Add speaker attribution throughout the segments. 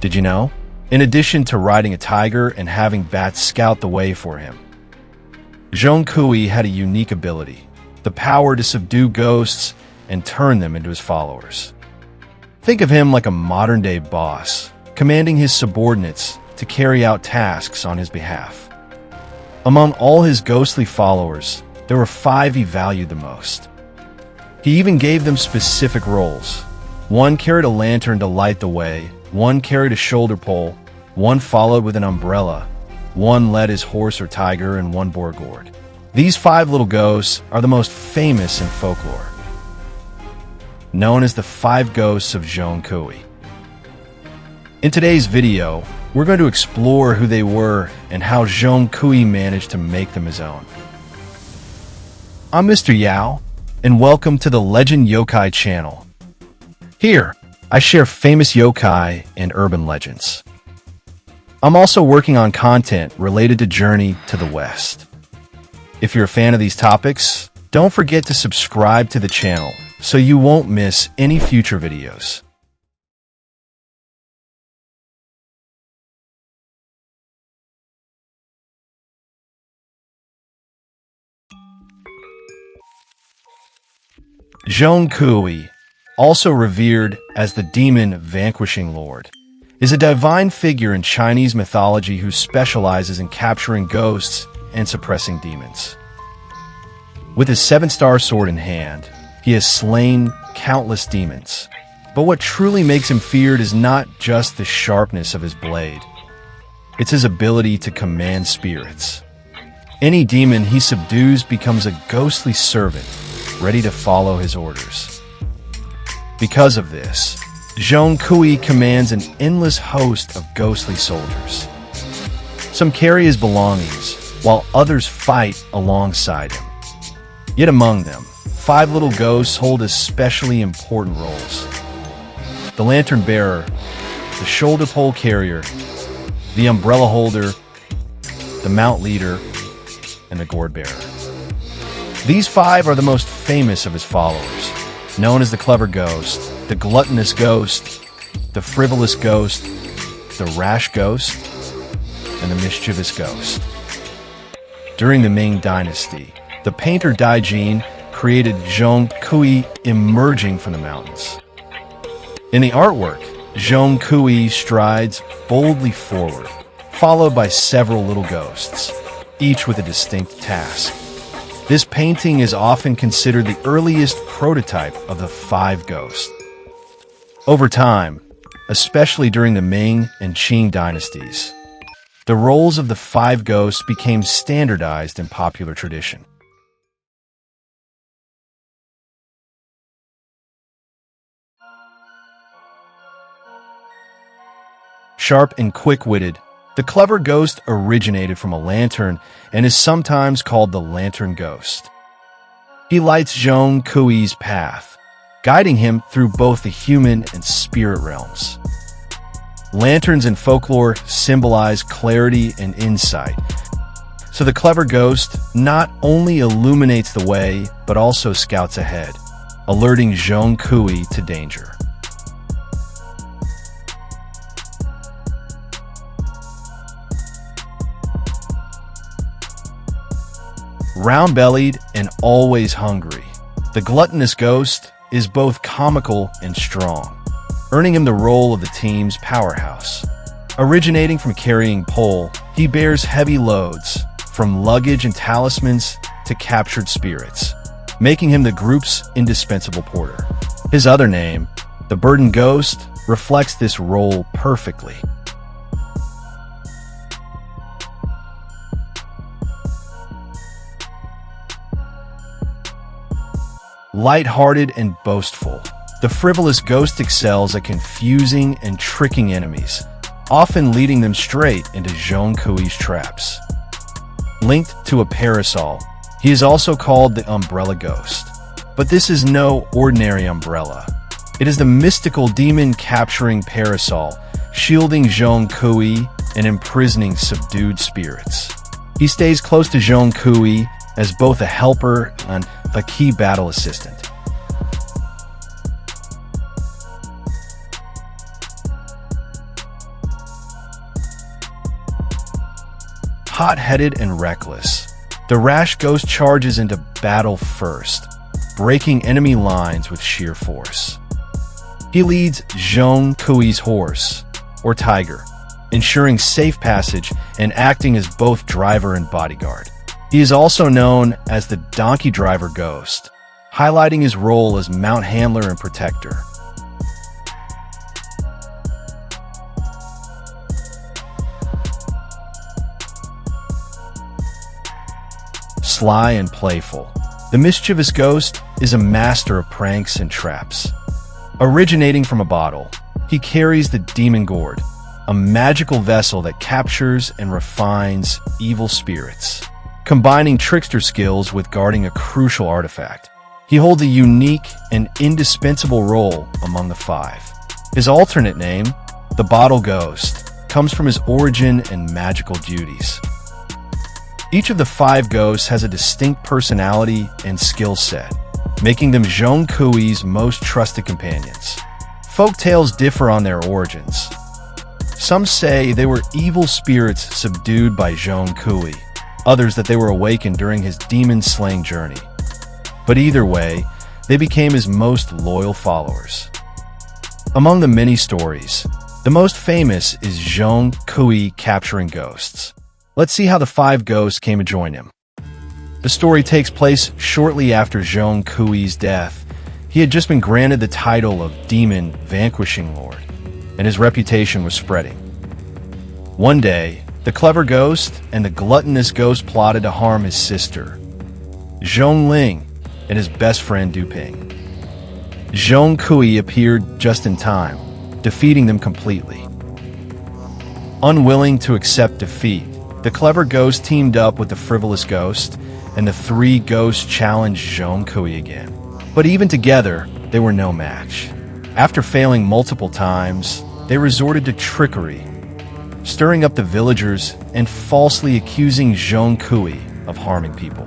Speaker 1: Did you know? In addition to riding a tiger and having bats scout the way for him, Zhong Kui had a unique ability, the power to subdue ghosts and turn them into his followers. Think of him like a modern-day boss, commanding his subordinates to carry out tasks on his behalf. Among all his ghostly followers, there were 5 he valued the most. He even gave them specific roles. One carried a lantern to light the way, one carried a shoulder pole, one followed with an umbrella, one led his horse or tiger, and one bore a gourd. These 5 little ghosts are the most famous in folklore, known as the 5 Ghosts of Zhong Kui. In today's video, we're going to explore who they were and how Zhong Kui managed to make them his own. I'm Mr. Yao, and welcome to the Leyenda Yokai channel. Here, I share famous yokai and urban legends. I'm also working on content related to Journey to the West. If you're a fan of these topics, don't forget to subscribe to the channel so you won't miss any future videos. Zhong Kui, also revered as the Demon Vanquishing Lord, is a divine figure in Chinese mythology who specializes in capturing ghosts and suppressing demons. With his 7-star sword in hand, he has slain countless demons. But what truly makes him feared is not just the sharpness of his blade. It's his ability to command spirits. Any demon he subdues becomes a ghostly servant, ready to follow his orders. Because of this, Zhong Kui commands an endless host of ghostly soldiers. Some carry his belongings, while others fight alongside him. Yet among them, 5 little ghosts hold especially important roles: the lantern bearer, the shoulder pole carrier, the umbrella holder, the mount leader, and the gourd bearer. These 5 are the most famous of his followers, known as the Clever Ghost, the Gluttonous Ghost, the Frivolous Ghost, the Rash Ghost, and the Mischievous Ghost. During the Ming Dynasty, the painter Dai Jin created Zhong Kui emerging from the mountains. In the artwork, Zhong Kui strides boldly forward, followed by several little ghosts, each with a distinct task. This painting is often considered the earliest prototype of the 5 ghosts. Over time, especially during the Ming and Qing dynasties, the roles of the 5 ghosts became standardized in popular tradition. Sharp and quick-witted, the Clever Ghost originated from a lantern and is sometimes called the Lantern Ghost. He lights Zhong Kui's path, guiding him through both the human and spirit realms. Lanterns in folklore symbolize clarity and insight, so the Clever Ghost not only illuminates the way, but also scouts ahead, alerting Zhong Kui to danger. Round-bellied and always hungry, the Gluttonous Ghost is both comical and strong, earning him the role of the team's powerhouse. Originating from carrying pole, he bears heavy loads, from luggage and talismans to captured spirits, making him the group's indispensable porter. His other name, the Burden Ghost, reflects this role perfectly. Light-hearted and boastful, the Frivolous Ghost excels at confusing and tricking enemies, often leading them straight into Zhong Kui's traps. Linked to a parasol, he is also called the Umbrella Ghost. But this is no ordinary umbrella. It is the mystical demon-capturing parasol, shielding Zhong Kui and imprisoning subdued spirits. He stays close to Zhong Kui as both a helper and a key battle assistant. Hot-headed and reckless, the Rash ghost charges into battle first, breaking enemy lines with sheer force. He leads Zhong Kui's horse, or tiger, ensuring safe passage and acting as both driver and bodyguard. He is also known as the donkey driver ghost, highlighting his role as mount handler and protector. Sly and playful, the mischievous ghost is a master of pranks and traps. Originating from a bottle, he carries the demon gourd, a magical vessel that captures and refines evil spirits, combining trickster skills with guarding a crucial artifact. He holds a unique and indispensable role among the five. His alternate name, the Bottle Ghost, comes from his origin and magical duties. Each of the five ghosts has a distinct personality and skill set, making them Zhong Kui's most trusted companions. Folk tales differ on their origins. Some say they were evil spirits subdued by Zhong Kui, others that they were awakened during his demon-slaying journey. But either way, they became his most loyal followers. Among the many stories, the most famous is Zhong Kui capturing ghosts. Let's see how the five ghosts came to join him. The story takes place shortly after Zhong Kui's death. He had just been granted the title of Demon Vanquishing Lord, and his reputation was spreading. One day, the clever ghost and the gluttonous ghost plotted to harm his sister, Zhongling, and his best friend Duping. Zhong Kui appeared just in time, defeating them completely. Unwilling to accept defeat, the clever ghost teamed up with the frivolous ghost, and the three ghosts challenged Zhong Kui again. But even together, they were no match. After failing multiple times, they resorted to trickery, stirring up the villagers and falsely accusing Zhong Kui of harming people.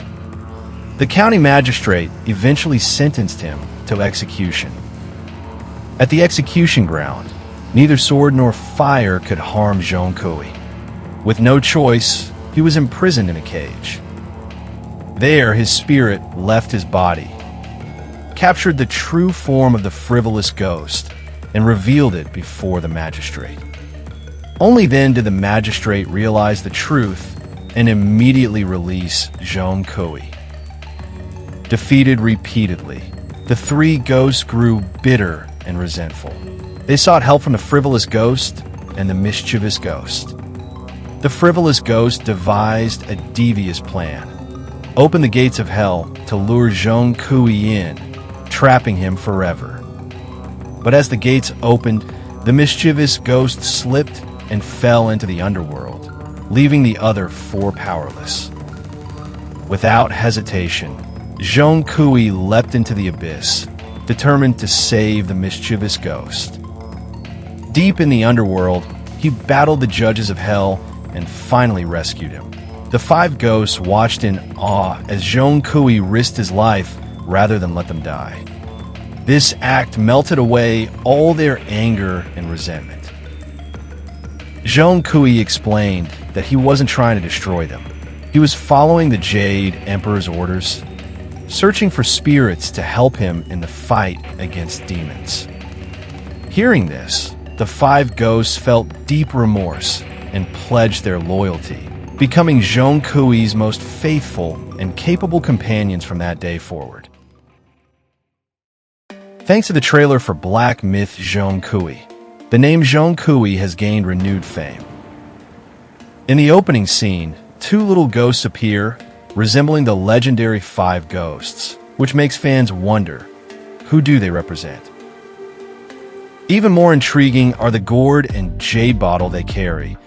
Speaker 1: The county magistrate eventually sentenced him to execution. At the execution ground, neither sword nor fire could harm Zhong Kui. With no choice, he was imprisoned in a cage. There, his spirit left his body, captured the true form of the frivolous ghost, and revealed it before the magistrate. Only then did the magistrate realize the truth and immediately release Zhong Kui. Defeated repeatedly, the three ghosts grew bitter and resentful. They sought help from the frivolous ghost and the mischievous ghost. The frivolous ghost devised a devious plan, opened the gates of hell to lure Zhong Kui in, trapping him forever. But as the gates opened, the mischievous ghost slipped and fell into the underworld, leaving the other four powerless. Without hesitation, Zhong Kui leapt into the abyss, determined to save the mischievous ghost. Deep in the underworld, he battled the judges of hell and finally rescued him. The five ghosts watched in awe as Zhong Kui risked his life rather than let them die. This act melted away all their anger and resentment. Zhong Kui explained that he wasn't trying to destroy them. He was following the Jade Emperor's orders, searching for spirits to help him in the fight against demons. Hearing this, the five ghosts felt deep remorse and pledged their loyalty, becoming Zhong Kui's most faithful and capable companions from that day forward. Thanks to the trailer for Black Myth Zhong Kui, the name Zhong Kui has gained renewed fame. In the opening scene, two little ghosts appear, resembling the legendary five ghosts, which makes fans wonder, who do they represent? Even more intriguing are the gourd and jade bottle they carry,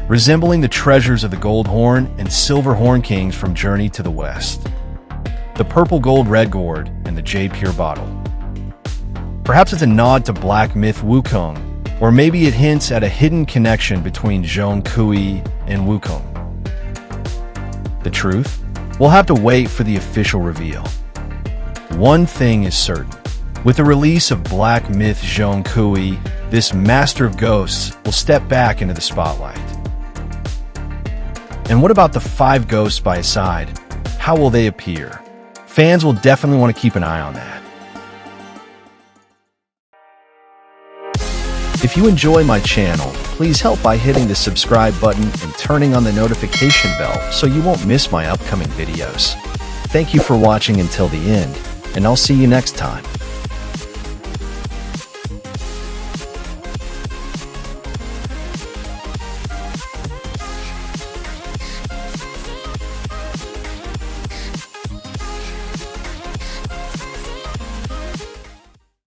Speaker 1: resembling the treasures of the Gold Horn and Silver Horn Kings from Journey to the West. The purple gold red gourd and the jade pure bottle. Perhaps it's a nod to Black Myth Wukong, or maybe it hints at a hidden connection between Zhong Kui and Wukong. The truth? We'll have to wait for the official reveal. One thing is certain. With the release of Black Myth Zhong Kui, this master of ghosts will step back into the spotlight. And what about the 5 ghosts by his side? How will they appear? Fans will definitely want to keep an eye on that. If you enjoy my channel, please help by hitting the subscribe button and turning on the notification bell so you won't miss my upcoming videos. Thank you for watching until the end, and I'll see you next time.